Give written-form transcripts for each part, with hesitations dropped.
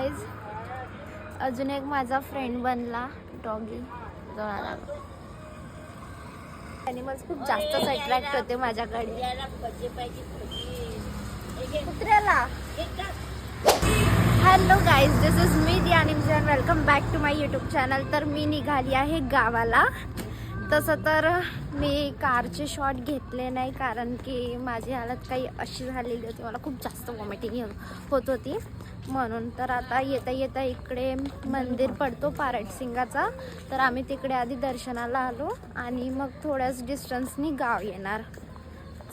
Guys, अजून एक माझा फ्रेंड बनला डॉगी. ॲनिमल्स खूप जास्तच अट्रॅक्ट होते माझ्याकडे. कुत्र्याला. हॅलो गाईज, दिस इज मी दियानिमजी and welcome back to my YouTube channel. तर मी निघाली आहे गावाला. तसं तर मी कारचे शॉट घेतले नाही, कारण की माझी हालत काही अशी झालेली होती, मला खूप जास्त वॉमिटिंग होत होती म्हणून. तर आता येता येता इकडे मंदिर पडतो पारटसिंगाचा, तर आम्ही तिकडे आधी दर्शनाला आलो आणि मग थोड्याच डिस्टन्सनी गाव येणार.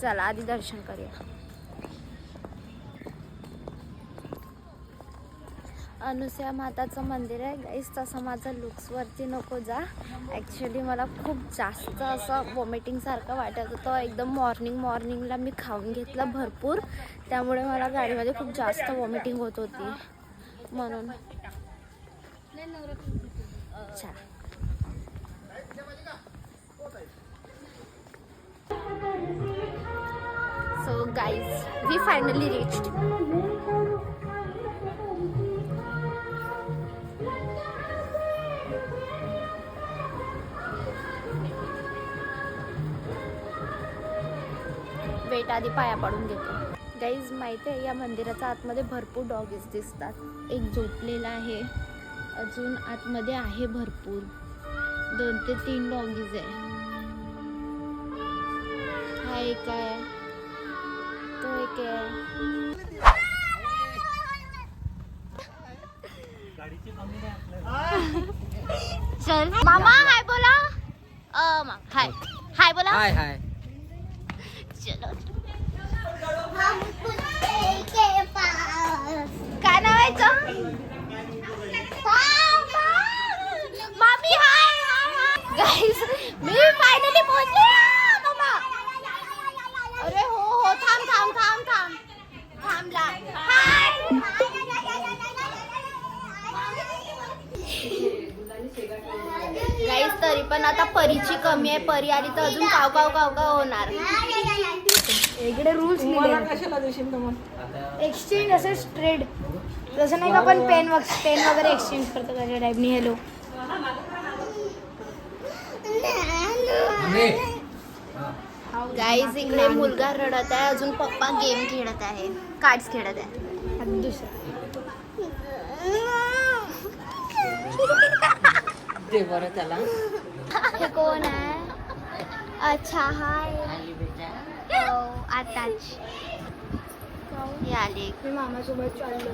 चला आधी दर्शन करूया. अनुसया माताचं मंदिर आहे गाईस. तसं माझं लुक्सवरती नको जा. ॲक्च्युली मला खूप जास्त असं वॉमिटिंगसारखं वाटत होतं. एकदम मॉर्निंगला मी खाऊन घेतलं भरपूर, त्यामुळे मला गाडीमध्ये खूप जास्त वॉमिटिंग होत होती म्हणून. So guys, we finally reached. Wait आधी पाया पाडून घेतो. गाईज, माहिती आहे या मंदिराच्या आतमध्ये भरपूर डॉगीज दिसतात. एक झोपलेला आहे, अजून आतमध्ये आहे भरपूर, 2 ते 3 डॉगीज आहे. हा एक आहे, तो एक आहे. चल मामा हाय बोला. हाय हाय बोला. हाय हाय. चलो. काय नाव आहे मामी? हाय गाईज, मी फायनली पोहोचले मामा. अरे हो, थांबला. हाय गाईज, तरी पण आता परीची कमी आहे. परी आली तर अजून काव होणार. इकडे रूल्स एक्सचेंज असे ट्रेड, जसं नाही का आपण पेन वगैरे एक्सचेंज करतो त्याच्या टाईपनी. हॅलो गाईज, इकडे मुलगा रडत आहे, अजून पप्पा गेम खेळत आहे, कार्ड्स खेळत आहे. दुसरं त्याला हे कोण आहे? अच्छा हाय. आताच आले. मी मामासोबत चाललो.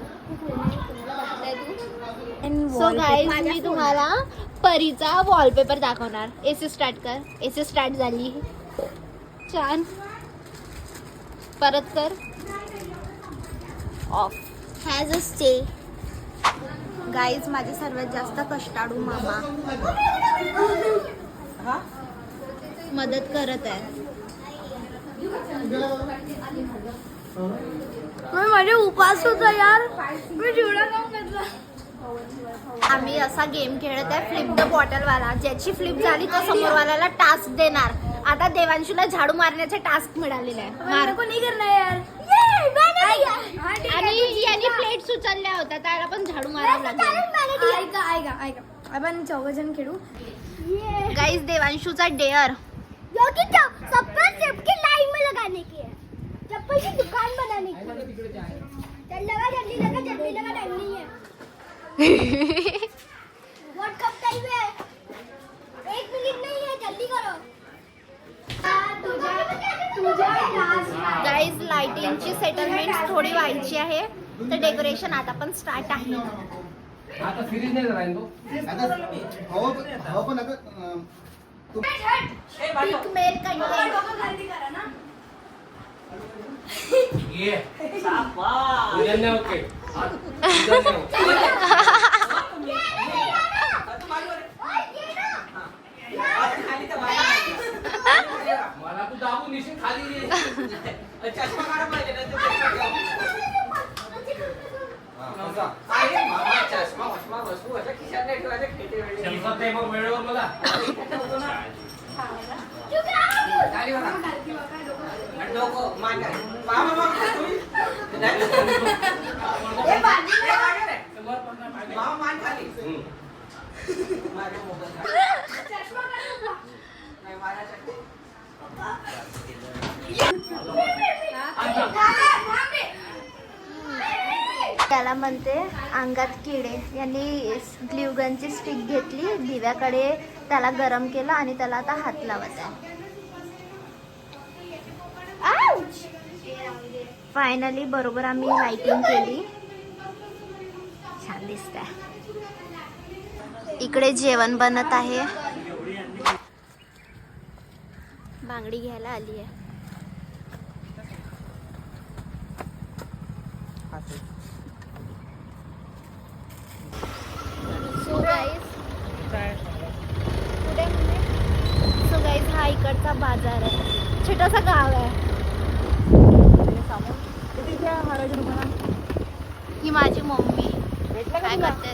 सो गाईज, मी तुम्हाला परीचा वॉलपेपर दाखवणार. एसी स्टार्ट कर. एसी स्टार्ट झाली. छान. परत कर. Of. Has a stay. Guys, माझे सर्वात जास्त कष्टाळू मामा मदत करत आहे. माझे उपास होता यार, मी जेवढा काम घेतला. आम्ही असा गेम खेळत आहे, फ्लिप द बॉटल वाला. ज्याची फ्लिप झाली तो समोरवाल्याला टास्क देणार. आता देवांशूला झाडू मारण्याचे टास्क मिळालेले आहे. कोणी करणार यार? आणि याने प्लेट्स उचलल्या होत्या, त्याला पण झाडू मारायला लागेल. ऐका आपण 4 जण खेळू. गाइस, देवांशूचा डेअर सबकी लाइन में लगाने की है, चप्पल की दुकान बनाने की है. जल्दी लगा, टाइम नहीं है. व्हाट कब टाइम है? 1 मिनट नहीं है, जल्दी करो. गाइस, लाइटिंगची सेटलमेंट थोडी व्हायची आहे, तर डेकोरेशन आता पण स्टार्ट आहे. आता फ्रीज नाही राहील तो. हो पण आता पिक मेल कंटेंट. ये उद्या ओके. मला तू दाबून निश्चित खाली चष्मा काढा पाहिजे ना. चष्मा वस्तू अशा खिशात नाही ठेवायच्या. मग वेळेवर मला मामा मान खाली माझ्या मोबाईल नाही माझ्यासाठी त्याला म्हणते अंगात किडे. यांनी ग्ल्यूगनची स्टिक घेतली, दिव्याकडे त्याला गरम केलं आणि त्याला आता हात लावत आहे. फायनली बरोबर आम्ही लाइटिंग केली, छान दिसतंय. इकडे जेवण बनत आहे. बांगडी घ्यायला आली आहे. सो गाईज हा इकडचा बाजार आहे, छोटासा गाव आहे. ही माझी मम्मी काय करते.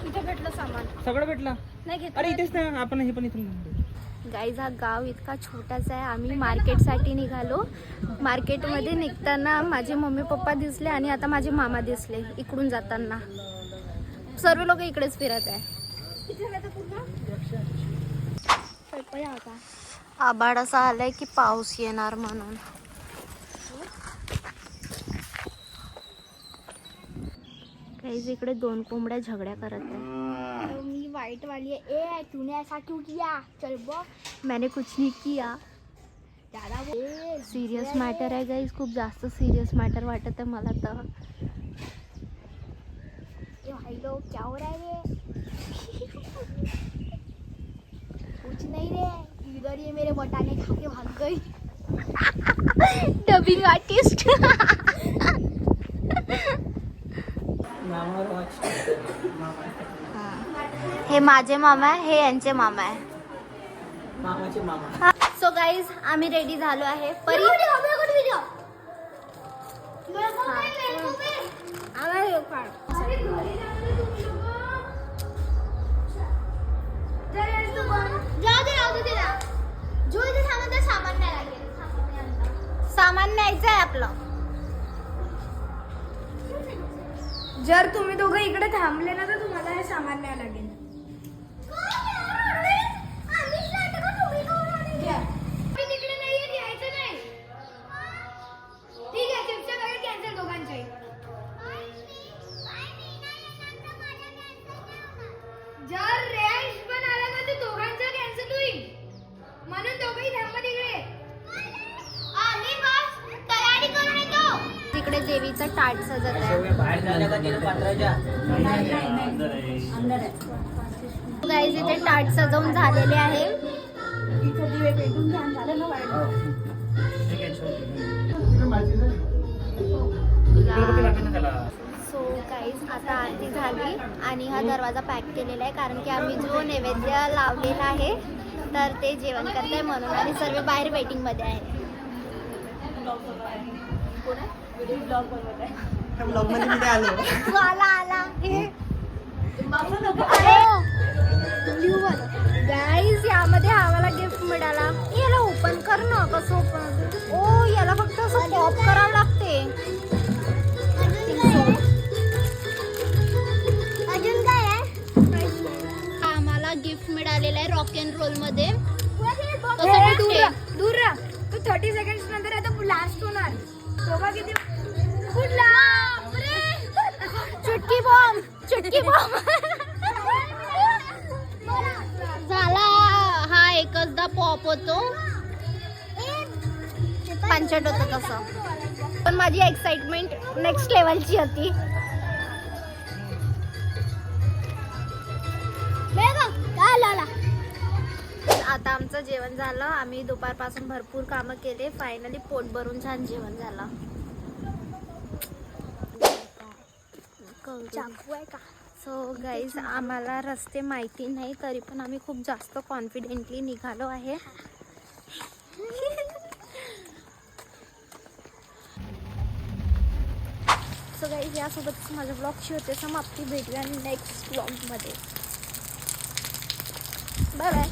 इथे भेटलं सामान, सगळं भेटलं. नाही घेत. अरे इथेच ना आपण हे पण इथून गाईज हा गाव इतका छोटासा आहे. आम्ही मार्केटसाठी निघालो. मार्केटमध्ये निघताना माझे मम्मी पप्पा दिसले आणि आता माझे मामा दिसले इकडून जाताना. सर्व लोक इकडेच फिरत आहे. आभाळ असा आलाय की पाऊस येणार म्हणून. गाईज इकडे 2 कोंबड्या झगड्या करत आहे. मी वाइट वाली है. ए तूने ऐसा क्यों किया? चल बो. मैंने कुछ नहीं किया. ज्यादा सिरियस मॅटर आहे गाईज, खूप जास्त सिरियस मॅटर वाटत आहे मला तर. ए भाई लोग क्या हो रहा है ये? कुछ नहीं रे, इधर ये मेरे बटाने खा के भाग गई. Dubbing artist. हे माझे मामा आहे, हे यांचे मामा आहे. मामाचे मामा. सो गाईज आम्ही रेडी झालो आहे. परी जो इथे सामान त्या सामान नाही लागेल. सामान न्यायचं आहे आपलं. जर तुम्ही दोघं इकडे थांबले ना तर तुम्हाला हे सामान न्यायला लागेल. तिकडे नाहीये, घ्यायचं नाही. ठीक आहे, चिप्सच्या पॅकेट कॅन्सल दोघांचे. जर रेंज पण आला ना तर दोघांचं कॅन्सल होईल, म्हणून दोघंही थांबा तिकडे. आम्ही बस तयारी करून येतो. तिकडे देवीचं ताट सजत आहे. बाहेर झालं का तिला पात्राच्या गाईज इथे ताट सजवून झालेले आहे. सो गाईज आता आरती झाली आणि हा दरवाजा पॅक केलेला आहे, कारण की आम्ही जो नैवेद्य लावलेला आहे तर ते जेवण करताय म्हणून. आणि सर्व बाहेर वेटिंग मध्ये आहे. ब्लॉग मध्ये मी आलो. आला गाईज यामध्ये आम्हाला गिफ्ट मिळाला. याला ओपन कर ना. कसं ओपन? ओ याला फक्त असं पॉप करावं लागते. अजून काय आहे? आम्हाला गिफ्ट मिळालेलं आहे रॉक अँड रोल मध्ये. दूर राहा. तू 30 सेकंड्स नंतर आता ब्लास्ट होणार. बघा किती कुठला चुटकी बॉम्ब. झाला. हा एकचदा पॉप होतो, पंचट होतं तसं. पण माझी एक्साइटमेंट नेक्स्ट लेवलची होती. आता आमचं जेवण झालं. आम्ही दुपारपासून भरपूर कामं केले. फायनली पोट भरून छान जेवण झालं. चाकू आहे का? सो गाईज आम्हाला रस्ते माहिती नाही, तरी पण आम्ही खूप जास्त कॉन्फिडेंटली निघालो आहे. सो गाईज यासोबतच माझ्या ब्लॉगची होते समाप्ती. भेटूया नेक्स्ट ब्लॉगमध्ये. Bye bye.